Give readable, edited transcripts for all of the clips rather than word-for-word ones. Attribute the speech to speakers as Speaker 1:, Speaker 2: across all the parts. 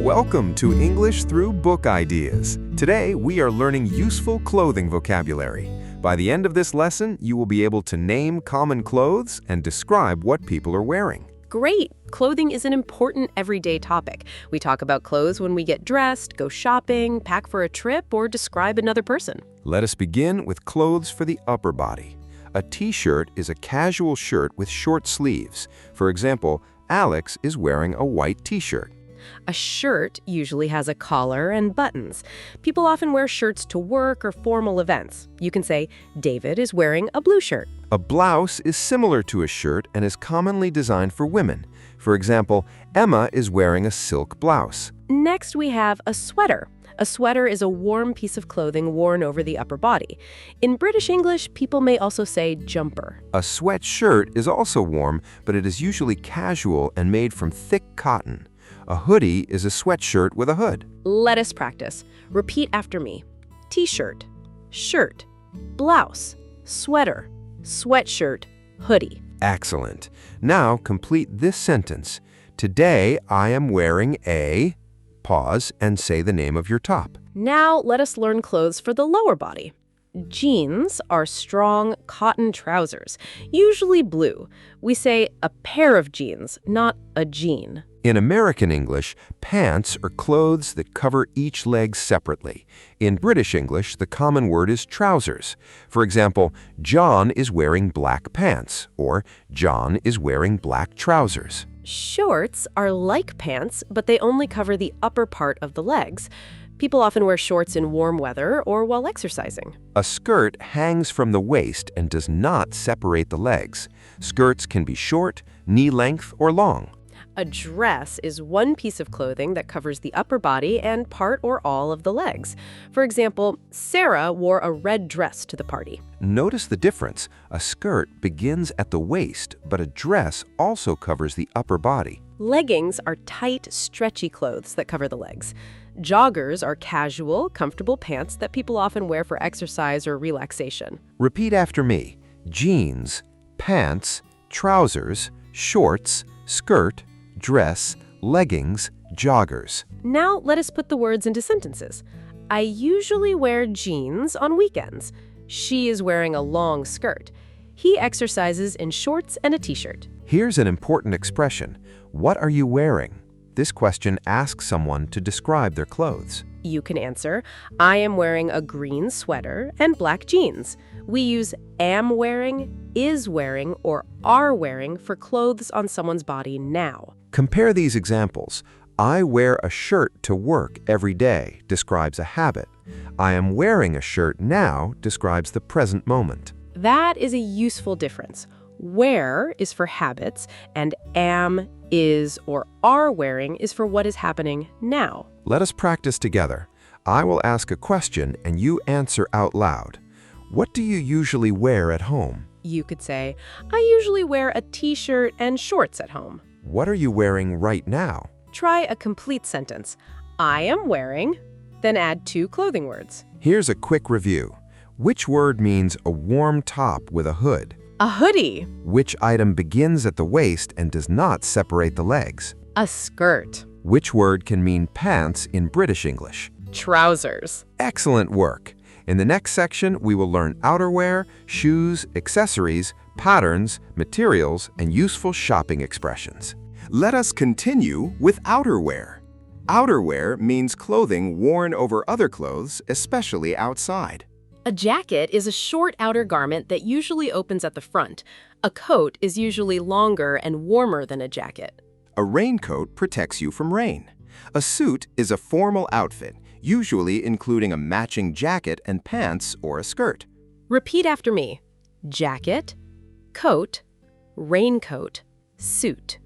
Speaker 1: Welcome to English Through Book Ideas. Today, we are learning useful clothing vocabulary. By the end of this lesson, you will be able to name common clothes and describe what people are wearing.
Speaker 2: Great! Clothing is an important everyday topic. We talk about clothes when we get dressed, go shopping, pack for a trip, or describe another person.
Speaker 1: Let us begin with clothes for the upper body. A t-shirt is a casual shirt with short sleeves. For example, Alex is wearing a white t-shirt.
Speaker 2: A shirt usually has a collar and buttons. People often wear shirts to work or formal events. You can say, David is wearing a blue shirt.
Speaker 1: A blouse is similar to a shirt and is commonly designed for women. For example, Emma is wearing a silk blouse.
Speaker 2: Next, we have a sweater. A sweater is a warm piece of clothing worn over the upper body. In British English, people may also say jumper.
Speaker 1: A sweatshirt is also warm, but it is usually casual and made from thick cotton. A hoodie is a sweatshirt with a hood.
Speaker 2: Let us practice. Repeat after me. T-shirt, shirt, blouse, sweater, sweatshirt, hoodie.
Speaker 1: Excellent. Now complete this sentence. Today I am wearing a... Pause and say the name of your top.
Speaker 2: Now let us learn clothes for the lower body. Jeans are strong cotton trousers, usually blue. We say a pair of jeans, not a jean.
Speaker 1: In American English, pants are clothes that cover each leg separately. In British English, the common word is trousers. For example, John is wearing black pants, or John is wearing black trousers.
Speaker 2: Shorts are like pants, but they only cover the upper part of the legs. People often wear shorts in warm weather or while exercising.
Speaker 1: A skirt hangs from the waist and does not separate the legs. Skirts can be short, knee-length, or long.
Speaker 2: A dress is one piece of clothing that covers the upper body and part or all of the legs. For example, Sarah wore a red dress to the party.
Speaker 1: Notice the difference. A skirt begins at the waist, but a dress also covers the upper body.
Speaker 2: Leggings are tight, stretchy clothes that cover the legs. Joggers are casual, comfortable pants that people often wear for exercise or relaxation.
Speaker 1: Repeat after me. Jeans, pants, trousers, shorts, skirt, dress, leggings, joggers.
Speaker 2: Now let us put the words into sentences. I usually wear jeans on weekends. She is wearing a long skirt. He exercises in shorts and a t-shirt.
Speaker 1: Here's an important expression. What are you wearing? This question asks someone to describe their clothes.
Speaker 2: You can answer, I am wearing a green sweater and black jeans. We use am wearing, is wearing, or are wearing for clothes on someone's body now.
Speaker 1: Compare these examples. I wear a shirt to work every day describes a habit. I am wearing a shirt now describes the present moment.
Speaker 2: That is a useful difference. Wear is for habits, and am, is, or are wearing is for what is happening now.
Speaker 1: Let us practice together. I will ask a question and you answer out loud. What do you usually wear at home?
Speaker 2: You could say, I usually wear a t-shirt and shorts at home.
Speaker 1: What are you wearing right now?
Speaker 2: Try a complete sentence. I am wearing, then add two clothing words.
Speaker 1: Here's a quick review. Which word means a warm top with a hood?
Speaker 2: A hoodie.
Speaker 1: Which item begins at the waist and does not separate the legs?
Speaker 2: A skirt.
Speaker 1: Which word can mean pants in British English?
Speaker 2: Trousers.
Speaker 1: Excellent work! In the next section, we will learn outerwear, shoes, accessories, patterns, materials, and useful shopping expressions. Let us continue with outerwear. Outerwear means clothing worn over other clothes, especially outside.
Speaker 2: A jacket is a short outer garment that usually opens at the front. A coat is usually longer and warmer than a jacket.
Speaker 1: A raincoat protects you from rain. A suit is a formal outfit, usually including a matching jacket and pants or a skirt.
Speaker 2: Repeat after me. Jacket, coat, raincoat, suit.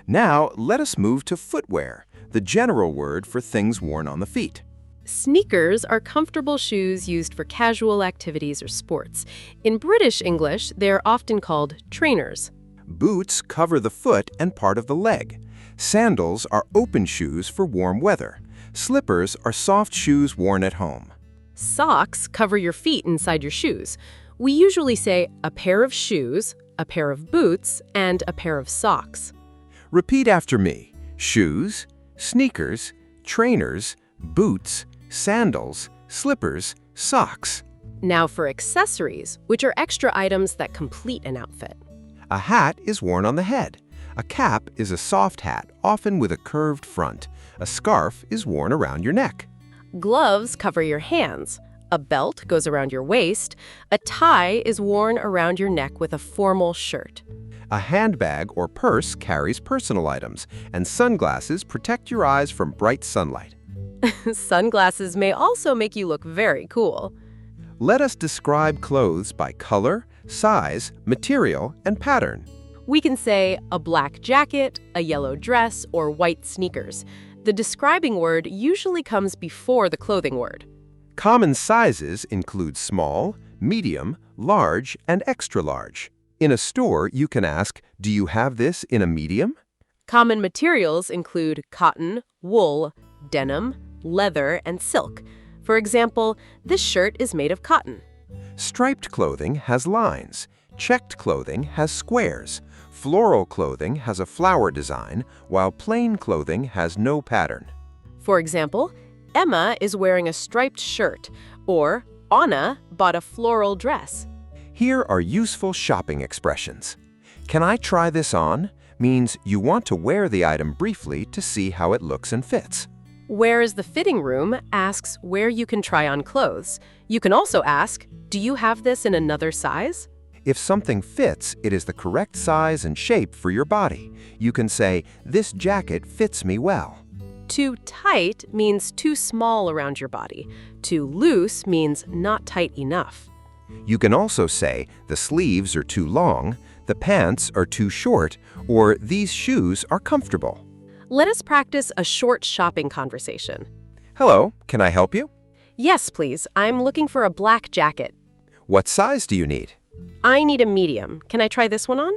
Speaker 1: Now, let us move to footwear, the general word for things worn on the feet.
Speaker 2: Sneakers are comfortable shoes used for casual activities or sports. In British English, they are often called trainers.
Speaker 1: Boots cover the foot and part of the leg. Sandals are open shoes for warm weather. Slippers are soft shoes worn at home.
Speaker 2: Socks cover your feet inside your shoes. We usually say a pair of shoes, a pair of boots, and a pair of socks.
Speaker 1: Repeat after me. Shoes, sneakers, trainers, boots, sandals, slippers, socks.
Speaker 2: Now for accessories, which are extra items that complete an outfit.
Speaker 1: A hat is worn on the head. A cap is a soft hat, often with a curved front. A scarf is worn around your neck.
Speaker 2: Gloves cover your hands. A belt goes around your waist. A tie is worn around your neck with a formal shirt.
Speaker 1: A handbag or purse carries personal items, and sunglasses protect your eyes from bright sunlight.
Speaker 2: Sunglasses may also make you look very cool.
Speaker 1: Let us describe clothes by color, size, material, and pattern.
Speaker 2: We can say a black jacket, a yellow dress, or white sneakers. The describing word usually comes before the clothing word.
Speaker 1: Common sizes include small, medium, large, and extra large. In a store, you can ask, "Do you have this in a medium?"
Speaker 2: Common materials include cotton, wool, denim, leather, and silk. For example, this shirt is made of cotton.
Speaker 1: Striped clothing has lines. Checked clothing has squares. Floral clothing has a flower design, while plain clothing has no pattern.
Speaker 2: For example, Emma is wearing a striped shirt, or Anna bought a floral dress.
Speaker 1: Here are useful shopping expressions. "Can I try this on?" means you want to wear the item briefly to see how it looks and fits.
Speaker 2: Where is the fitting room asks where you can try on clothes. You can also ask, do you have this in another size?
Speaker 1: If something fits, it is the correct size and shape for your body. You can say, "This jacket fits me well."
Speaker 2: Too tight means too small around your body. Too loose means not tight enough.
Speaker 1: You can also say, "The sleeves are too long," "The pants are too short," or "These shoes are comfortable."
Speaker 2: Let us practice a short shopping conversation.
Speaker 1: "Hello, can I help you?"
Speaker 2: Yes, please. I'm looking for a black jacket.
Speaker 1: "What size do you need?"
Speaker 2: I need a medium. Can I try this one on?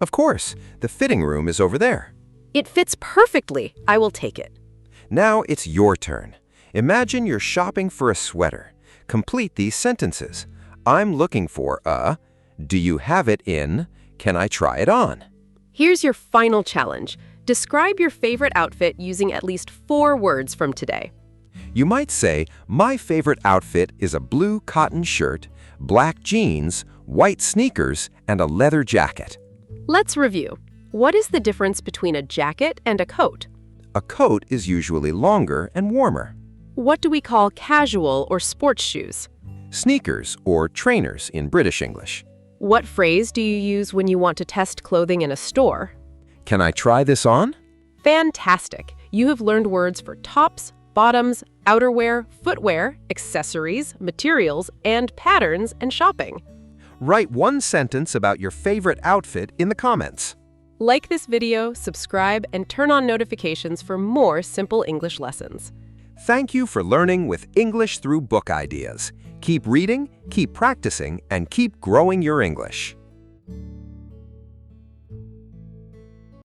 Speaker 1: "Of course, the fitting room is over there."
Speaker 2: It fits perfectly. I will take it.
Speaker 1: Now it's your turn. Imagine you're shopping for a sweater. Complete these sentences. I'm looking for a, "Do you have it in?" "Can I try it on?"
Speaker 2: Here's your final challenge. Describe your favorite outfit using at least 4 words from today.
Speaker 1: You might say, "My favorite outfit is a blue cotton shirt, black jeans, white sneakers, and a leather jacket."
Speaker 2: Let's review. What is the difference between a jacket and a coat?
Speaker 1: A coat is usually longer and warmer.
Speaker 2: What do we call casual or sports shoes?
Speaker 1: Sneakers or trainers in British English.
Speaker 2: What phrase do you use when you want to test clothing in a store?
Speaker 1: "Can I try this on?"
Speaker 2: Fantastic! You have learned words for tops, bottoms, outerwear, footwear, accessories, materials, and patterns and shopping.
Speaker 1: Write one sentence about your favorite outfit in the comments.
Speaker 2: Like this video, subscribe, and turn on notifications for more simple English lessons.
Speaker 1: Thank you for learning with English through Book Ideas. Keep reading, keep practicing, and keep growing your English.